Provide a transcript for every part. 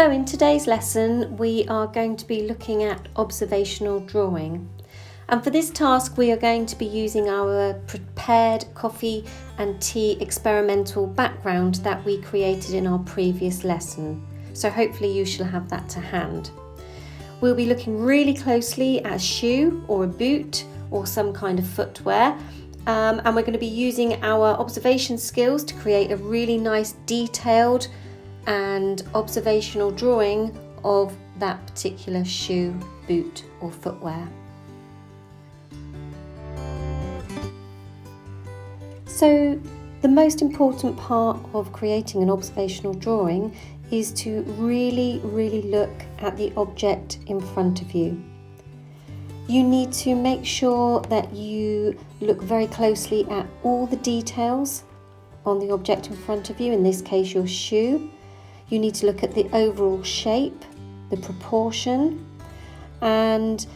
So in today's lesson we are going to be looking at observational drawing, and for this task we are going to be using our prepared coffee and tea experimental background that we created in our previous lesson. So hopefully you shall have that to hand. We'll be looking really closely at a shoe or a boot or some kind of footwear, and we're going to be using our observation skills to create a really nice detailed and observational drawing of that particular shoe, boot or footwear. So the most important part of creating an observational drawing is to really look at the object in front of you. You need to make sure that you look very closely at all the details on the object in front of you, in this case your shoe. You need to look at the overall shape, the proportion, and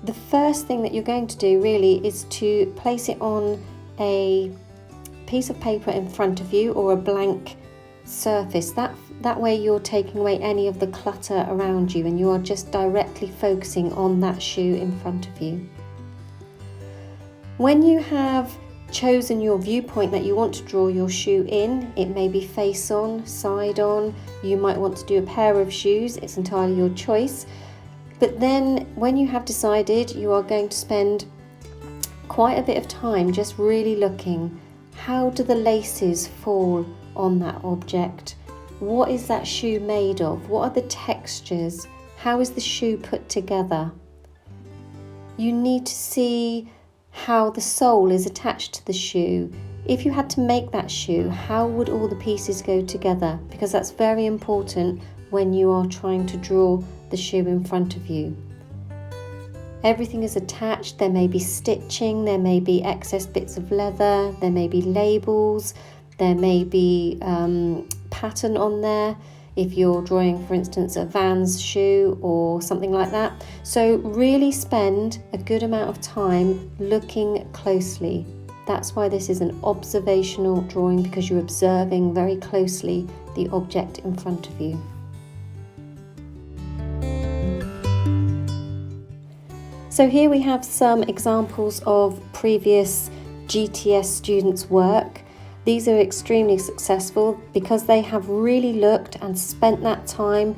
the first thing that you're going to do really is to place it on a piece of paper in front of you or a blank surface. That way you're taking away any of the clutter around you and you are just directly focusing on that shoe in front of you. When you have chosen your viewpoint that you want to draw your shoe in, it may be face on, side on, you might want to do a pair of shoes, it's entirely your choice. But then when you have decided, you are going to spend quite a bit of time just really looking, how do the laces fall on that object? What is that shoe made of? What are the textures? How is the shoe put together? You need to see how the sole is attached to the shoe. If you had to make that shoe, how would all the pieces go together? Because that's very important when you are trying to draw the shoe in front of you. Everything is attached. There may be stitching, there may be excess bits of leather, there may be labels, there may be pattern on there if you're drawing, for instance, a Vans shoe or something like that. So really spend a good amount of time looking closely. That's why this is an observational drawing, because you're observing very closely the object in front of you. So here we have some examples of previous GTS students' work. These are extremely successful because they have really looked and spent that time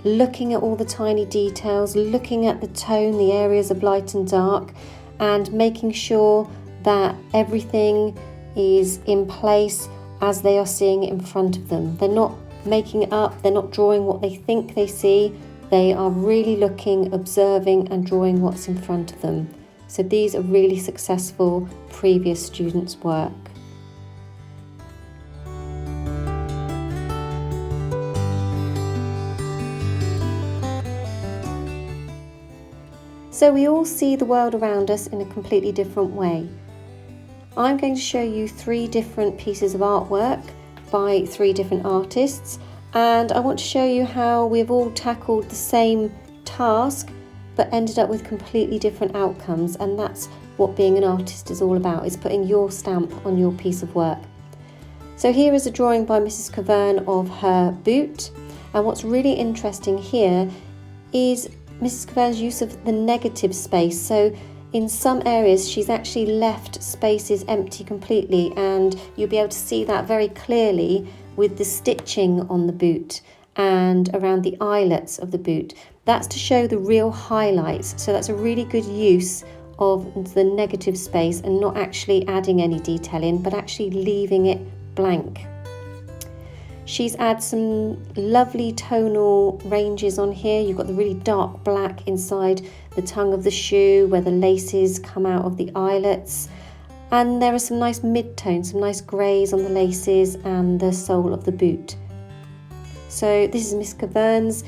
looking at all the tiny details, looking at the tone, the areas of light and dark, and making sure that everything is in place as they are seeing it in front of them. They're not making it up, they're not drawing what they think they see, they are really looking, observing and drawing what's in front of them. So these are really successful previous students' work. So we all see the world around us in a completely different way. I'm going to show you 3 different pieces of artwork by 3 different artists, and I want to show you how we've all tackled the same task but ended up with completely different outcomes, and that's what being an artist is all about, is putting your stamp on your piece of work. So here is a drawing by Mrs. Cavern of her boot, and what's really interesting here is Mrs. Cavern's use of the negative space. So in some areas she's actually left spaces empty completely, and you'll be able to see that very clearly with the stitching on the boot and around the eyelets of the boot. That's to show the real highlights. So that's a really good use of the negative space and not actually adding any detail in, but actually leaving it blank. She's added some lovely tonal ranges on here. You've got the really dark black inside the tongue of the shoe where the laces come out of the eyelets. And there are some nice mid-tones, some nice greys on the laces and the sole of the boot. So this is Miss Cavern's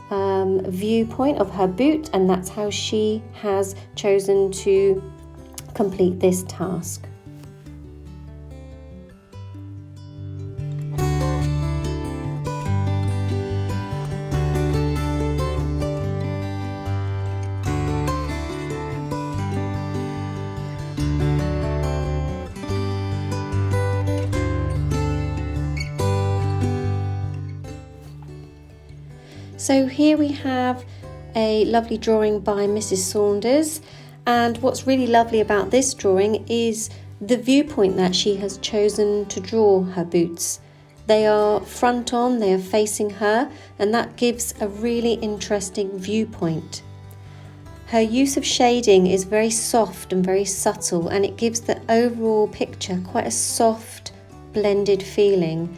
viewpoint of her boot, and that's how she has chosen to complete this task. So here we have a lovely drawing by Mrs. Saunders, and what's really lovely about this drawing is the viewpoint that she has chosen to draw her boots. They are front on, they are facing her, and that gives a really interesting viewpoint. Her use of shading is very soft and very subtle, and it gives the overall picture quite a soft, blended feeling.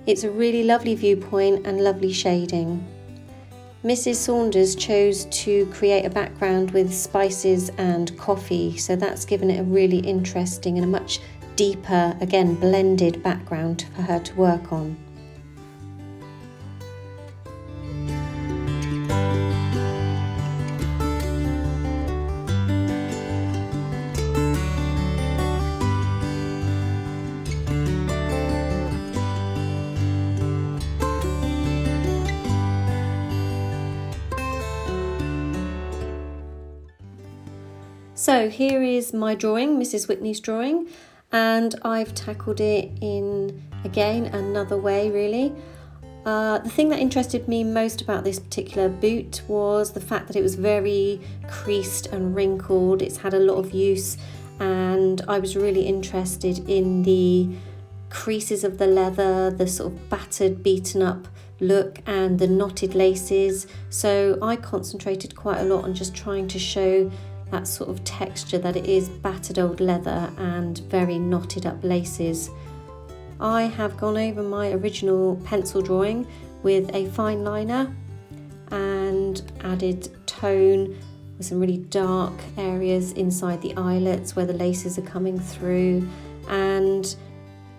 It's a really lovely viewpoint and lovely shading. Mrs. Saunders chose to create a background with spices and coffee, so that's given it a really interesting and a much deeper, again, blended background for her to work on. So here is my drawing, Mrs. Whitney's drawing, and I've tackled it in, again, another way really. The thing that interested me most about this particular boot was the fact that it was very creased and wrinkled. It's had a lot of use, and I was really interested in the creases of the leather, the sort of battered, beaten up look, and the knotted laces. So I concentrated quite a lot on just trying to show that sort of texture, that it is battered old leather and very knotted up laces. I have gone over my original pencil drawing with a fine liner and added tone with some really dark areas inside the eyelets where the laces are coming through, and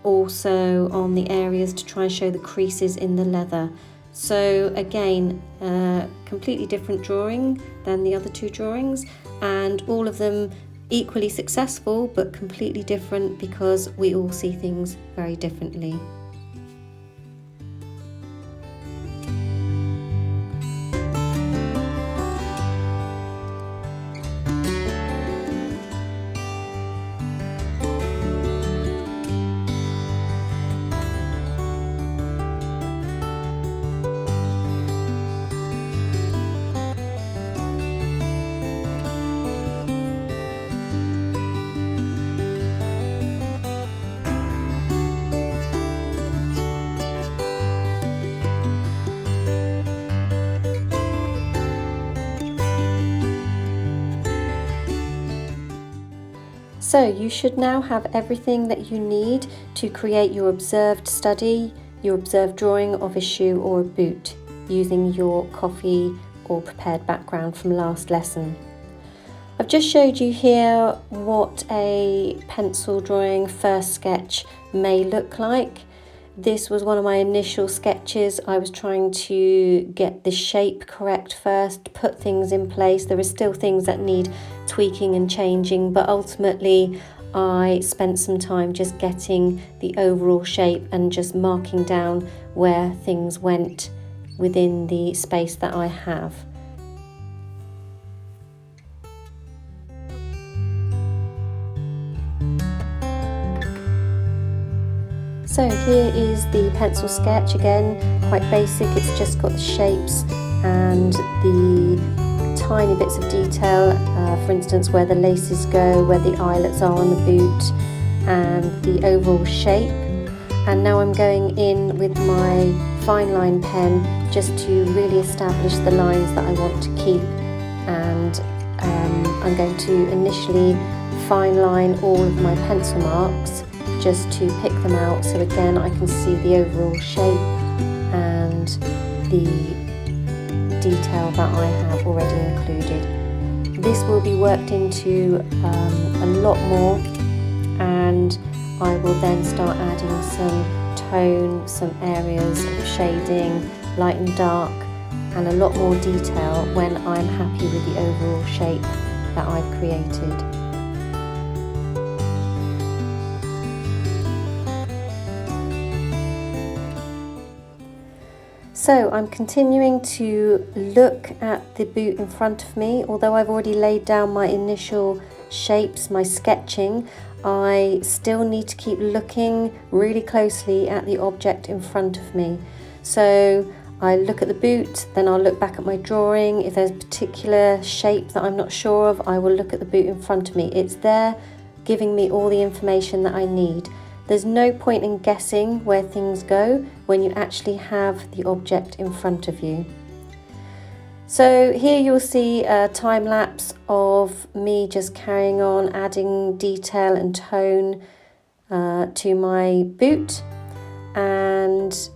also on the areas to try and show the creases in the leather. So again, a completely different drawing than the other two drawings, and all of them equally successful but completely different because we all see things very differently. So you should now have everything that you need to create your observed study, your observed drawing of a shoe or a boot using your coffee or prepared background from last lesson. I've just showed you here what a pencil drawing first sketch may look like. This was one of my initial sketches. I was trying to get the shape correct first, put things in place. There are still things that need tweaking and changing, but ultimately I spent some time just getting the overall shape and just marking down where things went within the space that I have. So here is the pencil sketch, again quite basic. It's just got the shapes and the tiny bits of detail, for instance where the laces go, where the eyelets are on the boot, and the overall shape. And now I'm going in with my fine line pen just to really establish the lines that I want to keep, and I'm going to initially fine line all of my pencil marks just to pick them out, so again I can see the overall shape and the detail that I have already included. This will be worked into a lot more, and I will then start adding some tone, some areas of shading, light and dark, and a lot more detail when I'm happy with the overall shape that I've created. So I'm continuing to look at the boot in front of me. Although I've already laid down my initial shapes, my sketching, I still need to keep looking really closely at the object in front of me. So I look at the boot, then I'll look back at my drawing. If there's a particular shape that I'm not sure of, I will look at the boot in front of me. It's there giving me all the information that I need. There's no point in guessing where things go when you actually have the object in front of you. So here you'll see a time lapse of me just carrying on adding detail and tone to my boot, and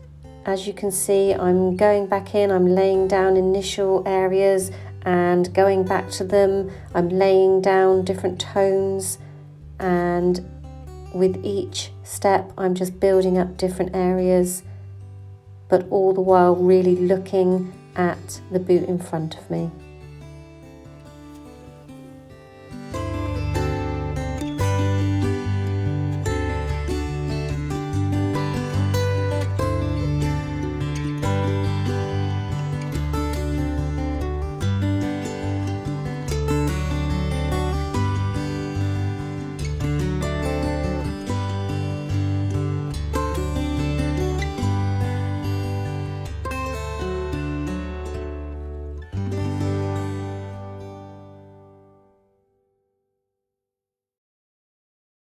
as you can see, I'm going back in, I'm laying down initial areas and going back to them. I'm laying down different tones, and with each step I'm just building up different areas, but all the while really looking at the boot in front of me.